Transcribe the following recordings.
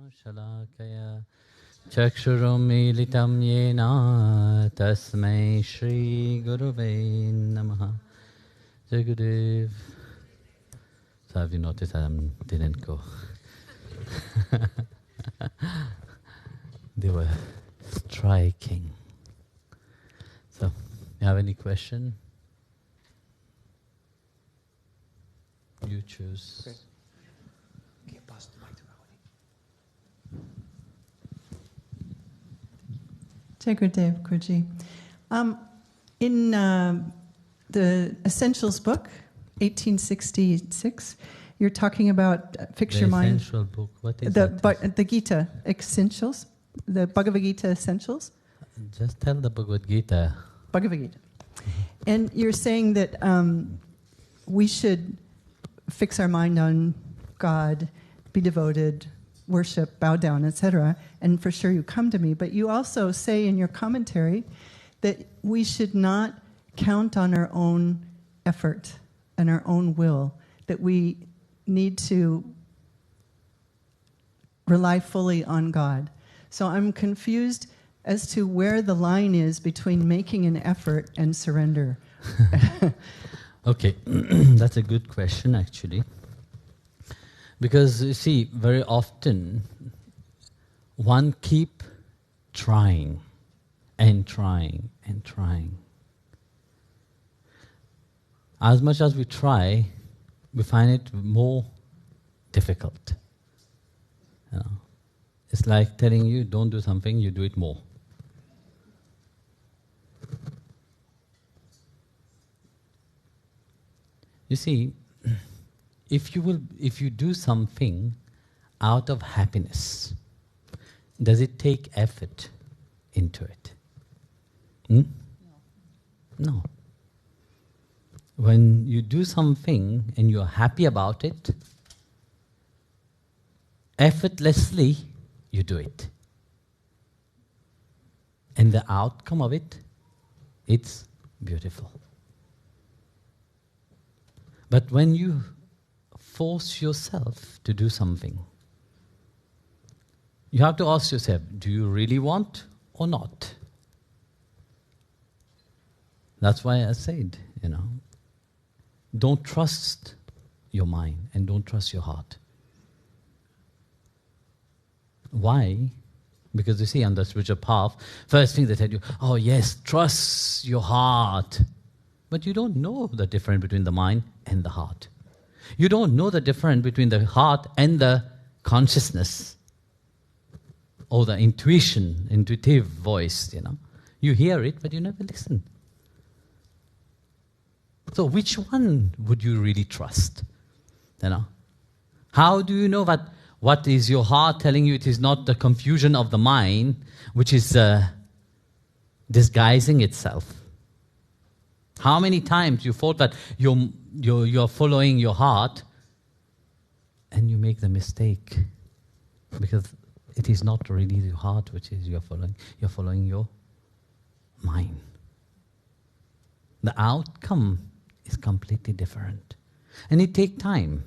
Shalakaya Chakshurum Yena Tasmai Shri Guruve Namaha. Jai Gurudev. So have you noticed I didn't go? They were striking. So, you have any question? You choose. Okay. Okay, pass the mic to Rahul. Jai Gurudev, Guruji. In the Essentials book, 1866, you're talking about fix your mind. The essential book, what is that? The Gita Essentials, the Bhagavad Gita Essentials. Just tell the Bhagavad Gita. Bhagavad Gita. And you're saying that we should fix our mind on God, be devoted, worship, bow down, etc. And for sure you come to me. But you also say in your commentary that we should not count on our own effort and our own will, that we need to rely fully on God. So I'm confused as to where the line is between making an effort and surrender. Okay, that's a good question actually. Because you see, very often one keep trying and trying and trying. As much as we try, we find it more difficult. You know? It's like telling you, don't do something, you do it more. You see, if you do something out of happiness, does it take effort into it? No. When you do something and you're happy about it, effortlessly you do it. And the outcome of it, it's beautiful. But when you force yourself to do something, you have to ask yourself, do you really want or not? That's why I said, don't trust your mind and don't trust your heart. Why? Because you see, on the spiritual path, first thing they tell you, oh yes, trust your heart. But you don't know the difference between the mind and the heart. You don't know the difference between the heart and the consciousness or the intuitive voice, You hear it, but you never listen. So which one would you really trust? How do you know that what is your heart telling you? It is not the confusion of the mind, which is disguising itself. How many times you thought that you're following your heart and you make the mistake because it is not really your heart which is you're following your mind. The outcome is completely different. And it takes time.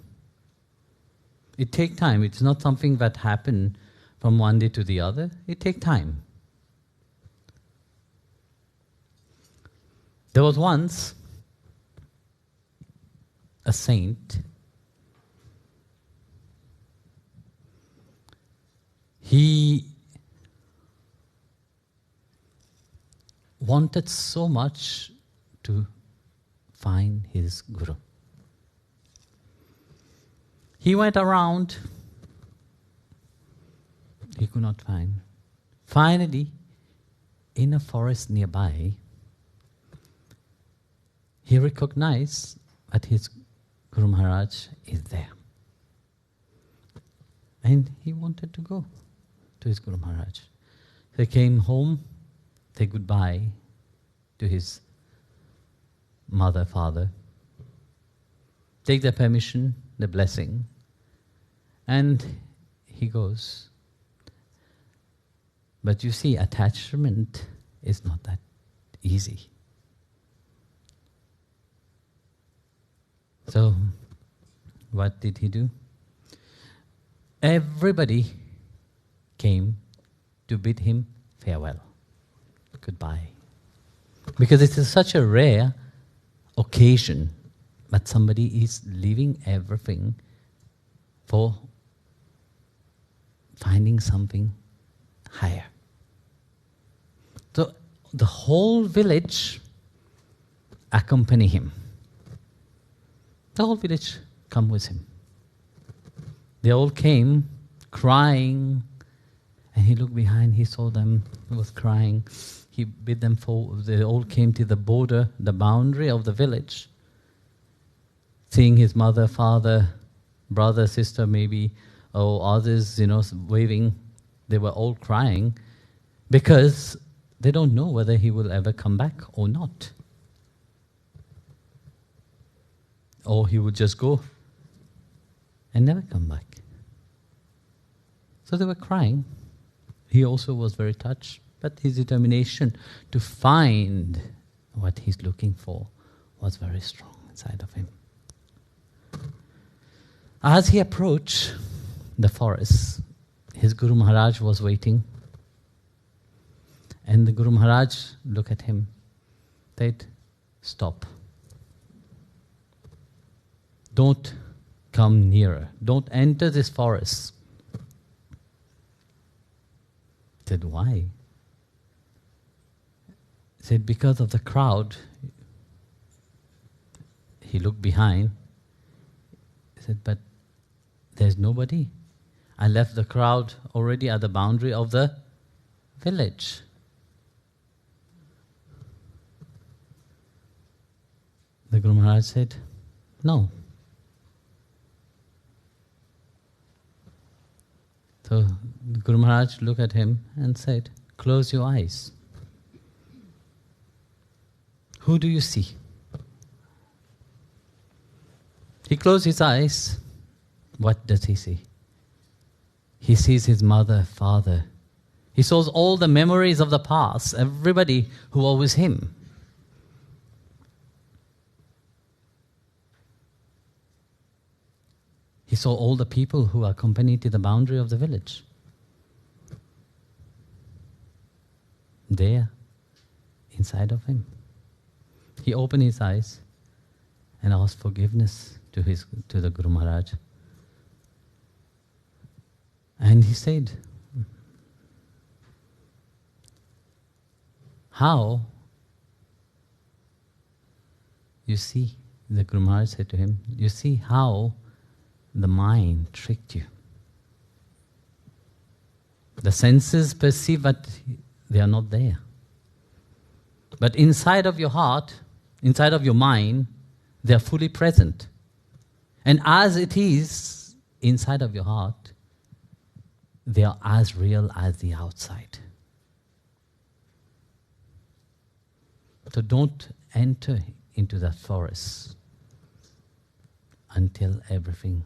It takes time. It's not something that happens from one day to the other. It takes time. There was once a saint. He wanted so much to find his guru. He went around, he could not find. Finally, in a forest nearby, he recognized that his Guru Maharaj is there. And he wanted to go to his Guru Maharaj. He came home, said goodbye to his mother, father, take their permission, the blessing, and he goes. But you see, attachment is not that easy. So, what did he do? Everybody came to bid him farewell, goodbye. Because it is such a rare occasion that somebody is leaving everything for finding something higher. So the whole village accompany him. The whole village come with him. They all came crying, and he looked behind, he saw them, he was crying. He bid them forward. They all came to the border, the boundary of the village, seeing his mother, father, brother, sister maybe, or others, waving. They were all crying because they don't know whether he will ever come back or not. Or he would just go and never come back. So they were crying. He also was very touched, but his determination to find what he's looking for was very strong inside of him. As he approached the forest, his Guru Maharaj was waiting. And the Guru Maharaj looked at him, said, "Stop. Don't come nearer. Don't enter this forest." He said, "Why?" He said, "Because of the crowd." He looked behind. He said, "But there's nobody. I left the crowd already at the boundary of the village." The Guru Maharaj said, "No." So the Guru Maharaj looked at him and said, "Close your eyes. Who do you see?" He closed his eyes. What does he see? He sees his mother, father. He saws all the memories of the past, everybody who was with him. He saw all the people who accompanied to the boundary of the village. There, inside of him. He opened his eyes and asked forgiveness to the Guru Maharaj. And he said, "How?" You see, the Guru Maharaj said to him, "You see how the mind tricked you. The senses perceive that they are not there. But inside of your heart, inside of your mind, they are fully present. And as it is inside of your heart, they are as real as the outside. So don't enter into that forest until everything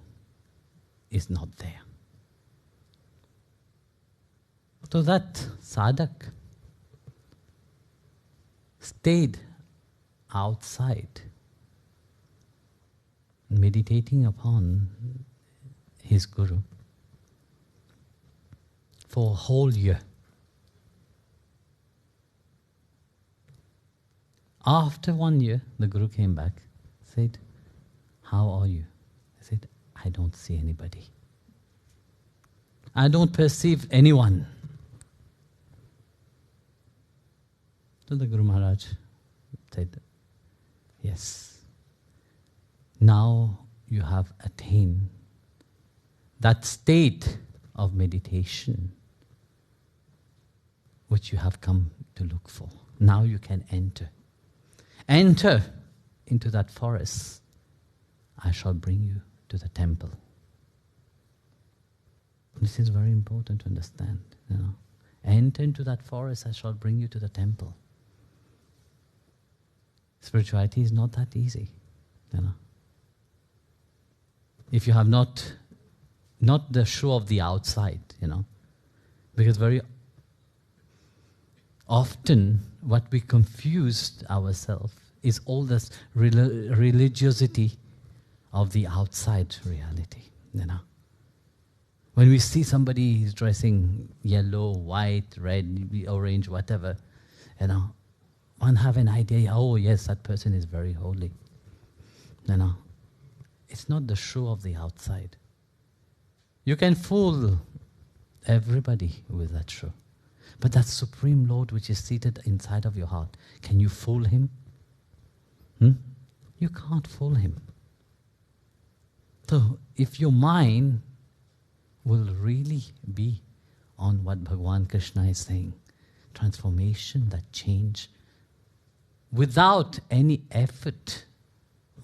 is not there." So that sadhak stayed outside, meditating upon his Guru for a whole year. After 1 year, the Guru came back, said, "How are you?" I said, "I don't see anybody. I don't perceive anyone." So the Guru Maharaj said, "Yes, now you have attained that state of meditation which you have come to look for. Now you can enter. Enter into that forest. I shall bring you to the temple." This is very important to understand. Enter into that forest, I shall bring you to the temple. Spirituality is not that easy. If you have not the show of the outside, because very often what we confused ourselves is all this religiosity of the outside reality. When we see somebody is dressing yellow, white, red, orange, whatever, one have an idea, oh yes, that person is very holy. It's not the show of the outside. You can fool everybody with that show. But that Supreme Lord which is seated inside of your heart, can you fool Him? You can't fool Him. So if your mind will really be on what Bhagavan Krishna is saying, transformation, that change, without any effort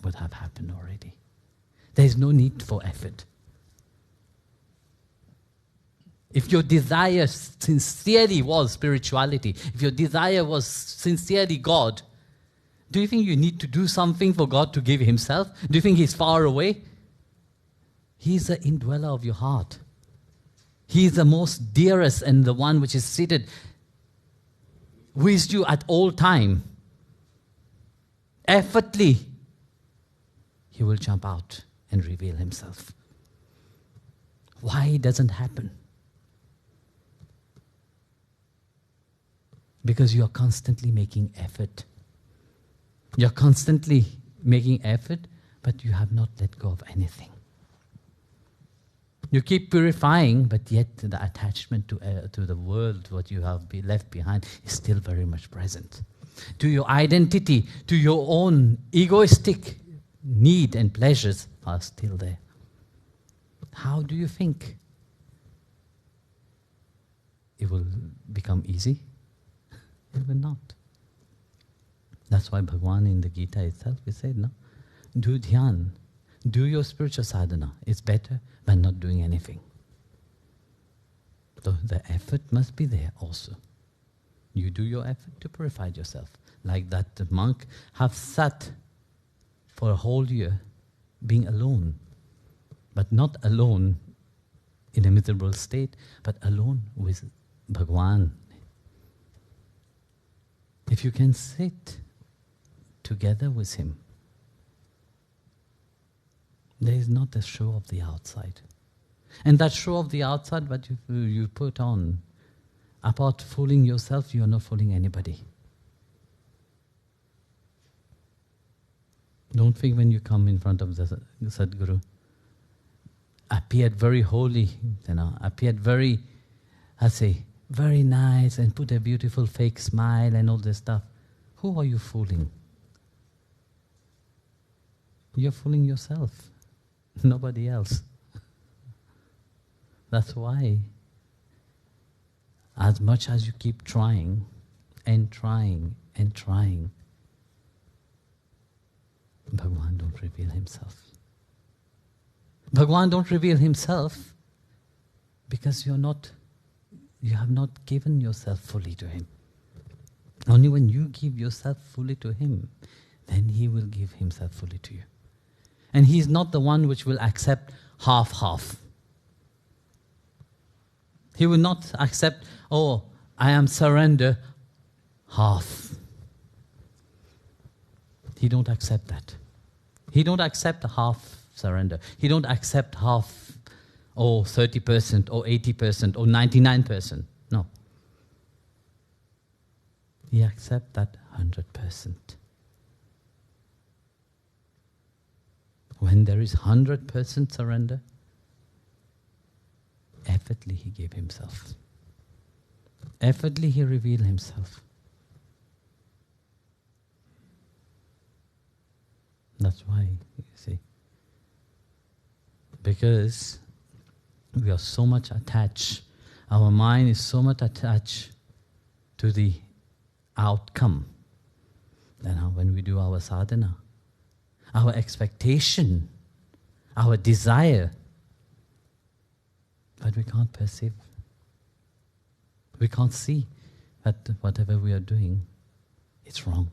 would have happened already. There is no need for effort. If your desire sincerely was spirituality, if your desire was sincerely God, do you think you need to do something for God to give Himself? Do you think He's far away? He is the indweller of your heart. He is the most dearest and the one which is seated with you at all time. Effortlessly, He will jump out and reveal Himself. Why it doesn't happen? Because you are constantly making effort. You're constantly making effort, but you have not let go of anything. You keep purifying, but yet the attachment to the world, what you have left behind, is still very much present. To your identity, to your own egoistic need and pleasures are still there. How do you think it will become easy? It will not. That's why Bhagavan in the Gita itself, he said, no, do dhyan, do your spiritual sadhana. It's better than not doing anything. So the effort must be there also. You do your effort to purify yourself. Like that the monk have sat for a whole year being alone, but not alone in a miserable state, but alone with Bhagavan. If you can sit together with Him, there is not a show of the outside. And that show of the outside, what you put on, apart fooling yourself, you are not fooling anybody. Don't think when you come in front of the Sadguru, appeared very holy, appeared very, very nice and put a beautiful fake smile and all this stuff. Who are you fooling? You're fooling yourself, nobody else. That's why, as much as you keep trying and trying and trying, Bhagavan don't reveal Himself. Bhagavan don't reveal Himself because you have not given yourself fully to Him. Only when you give yourself fully to Him, then He will give Himself fully to you. And He is not the one which will accept half-half. He will not accept, oh, I am surrender half. He don't accept that. He don't accept half surrender. He don't accept half, 30% or 80% or 99%. No. He accepts that 100%. When there is 100% surrender, effortlessly He gave Himself. Effortlessly He revealed Himself. That's why, you see. Because we are so much attached, our mind is so much attached to the outcome. Then when we do our sadhana, our expectation, our desire, but we can't perceive. We can't see that whatever we are doing, it's wrong.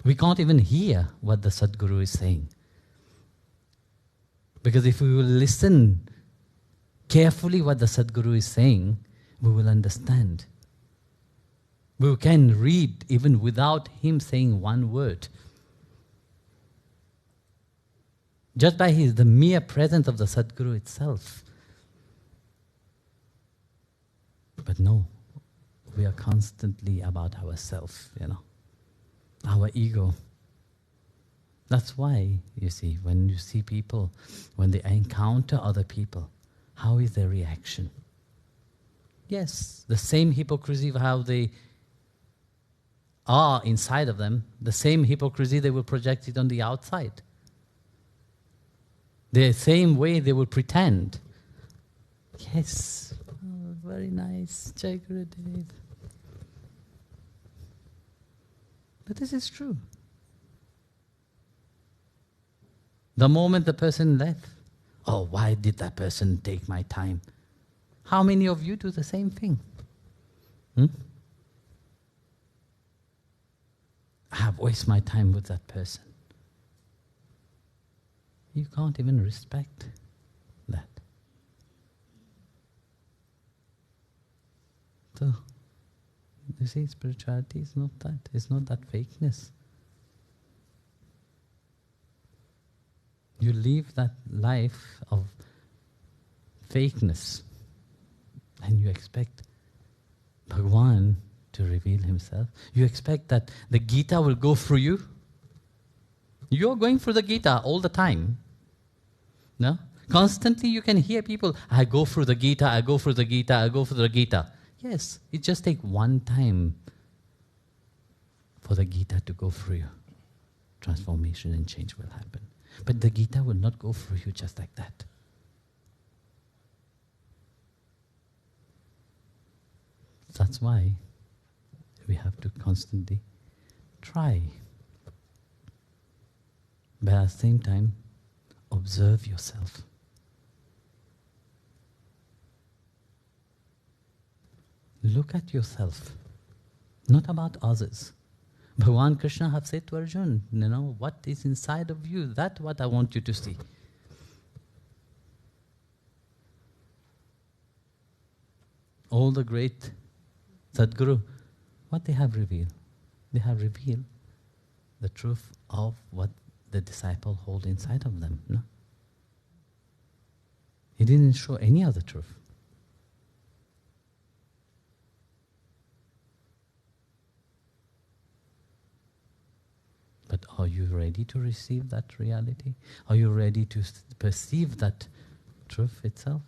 We can't even hear what the Sadguru is saying. Because if we will listen carefully what the Sadguru is saying, we will understand. We can read even without him saying one word. Just by the mere presence of the Sadguru itself. But no, we are constantly about ourselves, our ego. That's why, you see, when you see people, when they encounter other people, how is their reaction? Yes, the same hypocrisy of how they are inside of them, the same hypocrisy they will project it on the outside. The same way they will pretend. Yes, oh, very nice, Jai Gurudev. But this is true. The moment the person left, oh, why did that person take my time? How many of you do the same thing? I have wasted my time with that person. You can't even respect that. So, you see, spirituality is not that. It's not that fakeness. You live that life of fakeness and you expect Bhagwan to reveal himself. You expect that the Gita will go through you. You're going through the Gita all the time. No? Constantly you can hear people, I go through the Gita, I go through the Gita, I go through the Gita. Yes, it just takes one time for the Gita to go through you. Transformation and change will happen. But the Gita will not go through you just like that. That's why we have to constantly try. But at the same time, observe yourself. Look at yourself, not about others. Bhagavan Krishna have said to Arjuna, what is inside of you, that's what I want you to see. All the great Sadguru, what they have revealed? They have revealed the truth of what the disciple hold inside of them. No? He didn't show any other truth. But are you ready to receive that reality? Are you ready to perceive that truth itself?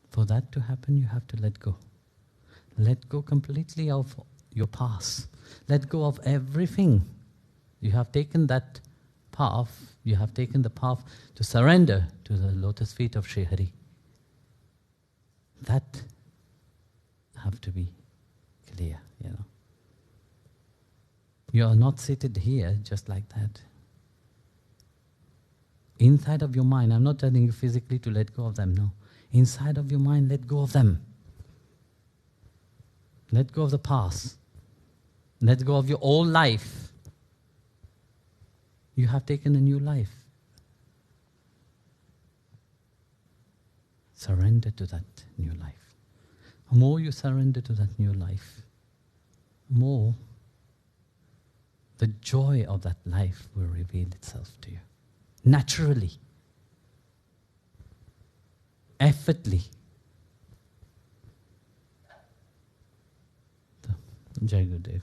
For that to happen, you have to let go. Let go completely of your past. Let go of everything. You have taken that path, you have taken the path to surrender to the lotus feet of Sri Hari. That have to be clear, You are not seated here just like that. Inside of your mind, I'm not telling you physically to let go of them, no. Inside of your mind, let go of them. Let go of the past. Let go of your old life. You have taken a new life. Surrender to that new life. The more you surrender to that new life, more the joy of that life will reveal itself to you. Naturally. Effortlessly. Jai Gurudev.